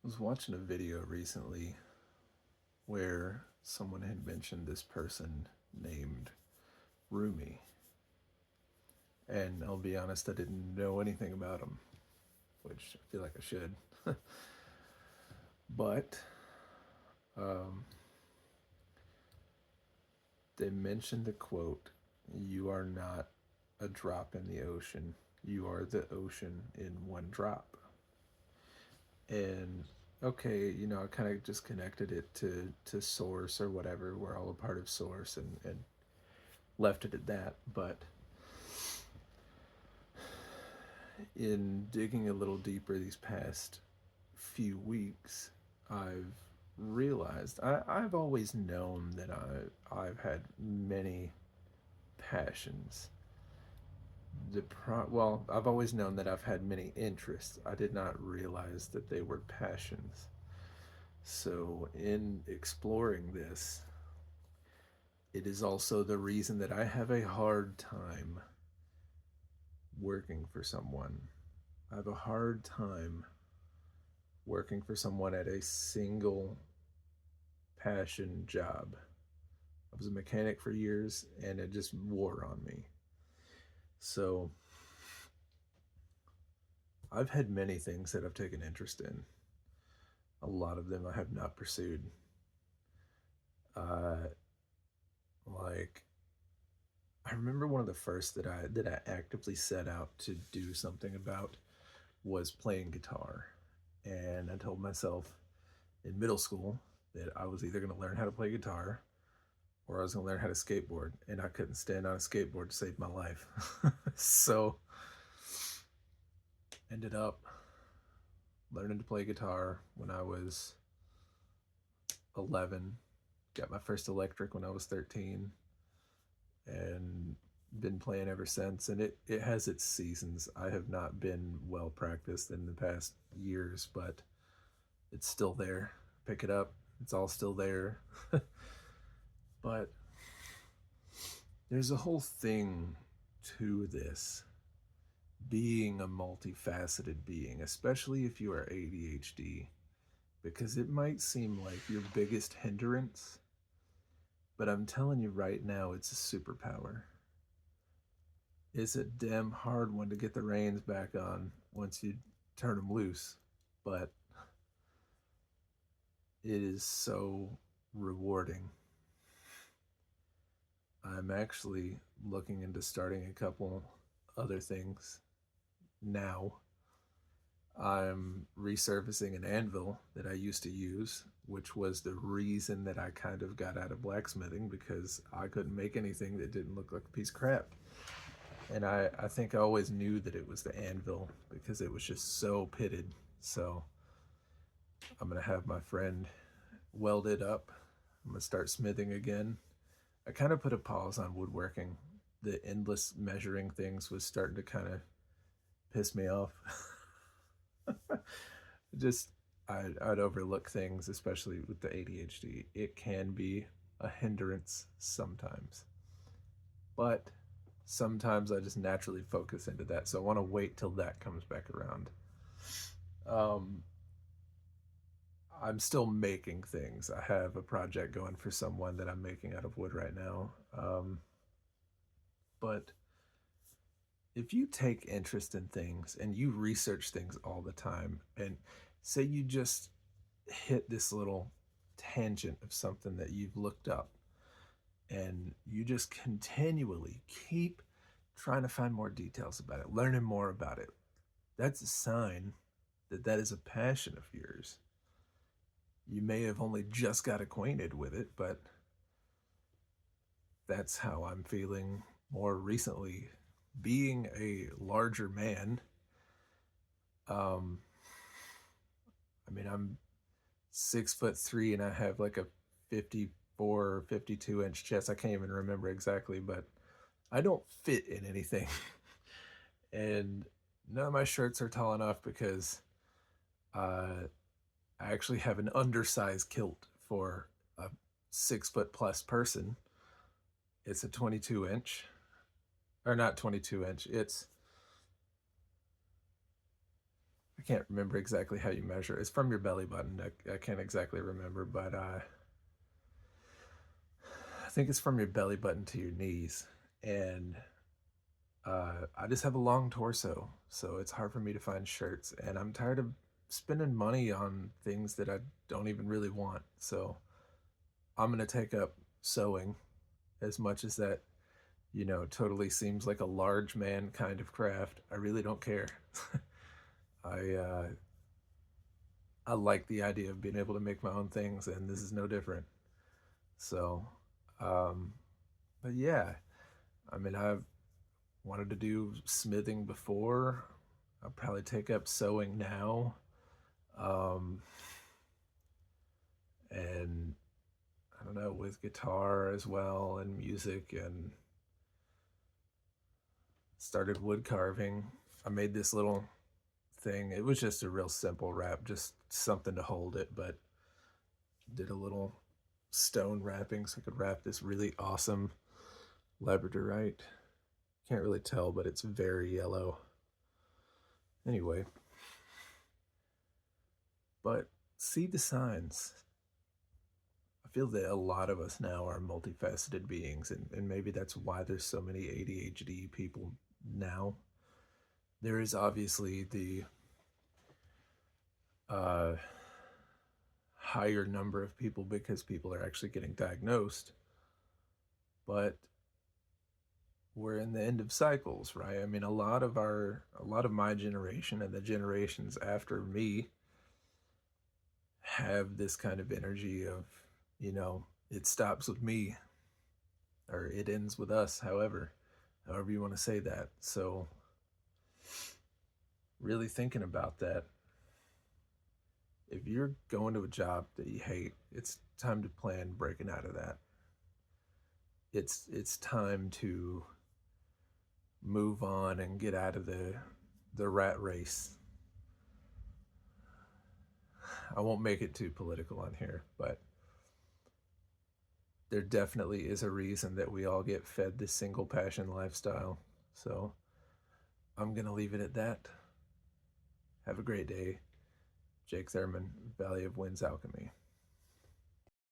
Was watching a video recently where someone had mentioned this person named Rumi. And I'll be honest, I didn't know anything about him, which I feel like I should. But um, they mentioned the quote, "You are not a drop in the ocean, you are the ocean in one drop." And okay, I kind of just connected it to Source or whatever. We're all a part of Source, and left it at that. But in digging a little deeper these past few weeks, I've realized I've always known that I've had many passions. Well, I've always known that I've had many interests. I did not realize that they were passions. So, in exploring this, it is also the reason that I have a hard time working for someone. I have a hard time working for someone at a single passion job. I was a mechanic for years and it just wore on me. So I've had many things that I've taken interest in. A lot of them I have not pursued. Uh, like I remember one of the first that I actively set out to do something about was playing guitar. And I told myself in middle school that I was either going to learn how to play guitar or I was going to learn how to skateboard. And I couldn't stand on a skateboard to save my life. So ended up learning to play guitar when I was 11. Got my first electric when I was 13 and been playing ever since. And it has its seasons. I have not been well practiced in the past years, but it's still there. Pick it up, it's all still there. But there's a whole thing to this being a multifaceted being, especially if you are ADHD, because it might seem like your biggest hindrance, but I'm telling you right now, it's a superpower. It's a damn hard one to get the reins back on once you turn them loose, but it is so rewarding. I'm actually looking into starting a couple other things now. I'm resurfacing an anvil that I used to use, which was the reason that I kind of got out of blacksmithing because I couldn't make anything that didn't look like a piece of crap. And I think I always knew that it was the anvil because it was just so pitted. So I'm going to have my friend weld it up. I'm going to start smithing again. I kind of put a pause on woodworking. The endless measuring things was starting to kind of piss me off. Just I'd overlook things, especially with the ADHD. It can be a hindrance sometimes, but sometimes I just naturally focus into that. So I want to wait till that comes back around. Um, I'm still making things. I have a project going for someone that I'm making out of wood right now. But if you take interest in things and you research things all the time, and say you just hit this little tangent of something that you've looked up, and you just continually keep trying to find more details about it, learning more about it, that's a sign that that is a passion of yours. You may have only just got acquainted with it, but that's how I'm feeling more recently. Being a larger man, um, I'm 6'3" and I have like a 54 or 52-inch chest. I can't even remember exactly, but I don't fit in anything. And none of my shirts are tall enough because I actually have an undersized kilt for a 6 foot plus person. It's a 22-inch, or not 22-inch. It's I can't remember exactly how you measure. It's from your belly button. I can't exactly remember, but I think it's from your belly button to your knees. And I just have a long torso, so it's hard for me to find shirts. And I'm tired of spending money on things that I don't even really want. So I'm going to take up sewing, as much as that, totally seems like a large man kind of craft. I really don't care. I uh, I like the idea of being able to make my own things, and this is no different. So, um, but yeah, I mean, I've wanted to do smithing before. I'll probably take up sewing now. Um, and I don't know, with guitar as well and music, and started wood carving. I made this little thing. It was just a real simple wrap, just something to hold it, but did a little stone wrapping so I could wrap this really awesome labradorite. Can't really tell, but it's very yellow. Anyway, but see the signs. I feel that a lot of us now are multifaceted beings, and maybe that's why there's so many ADHD people now. There is obviously the uh, higher number of people because people are actually getting diagnosed, but we're in the end of cycles, right? I mean, a lot of my generation and the generations after me have this kind of energy of, it stops with me or it ends with us, however you want to say that. So, really thinking about that, if you're going to a job that you hate, it's time to plan breaking out of that. It's time to move on and get out of the rat race. I won't make it too political on here, but there definitely is a reason that we all get fed this single passion lifestyle. So I'm going to leave it at that. Have a great day. Jake Thurman, Valley of Winds Alchemy.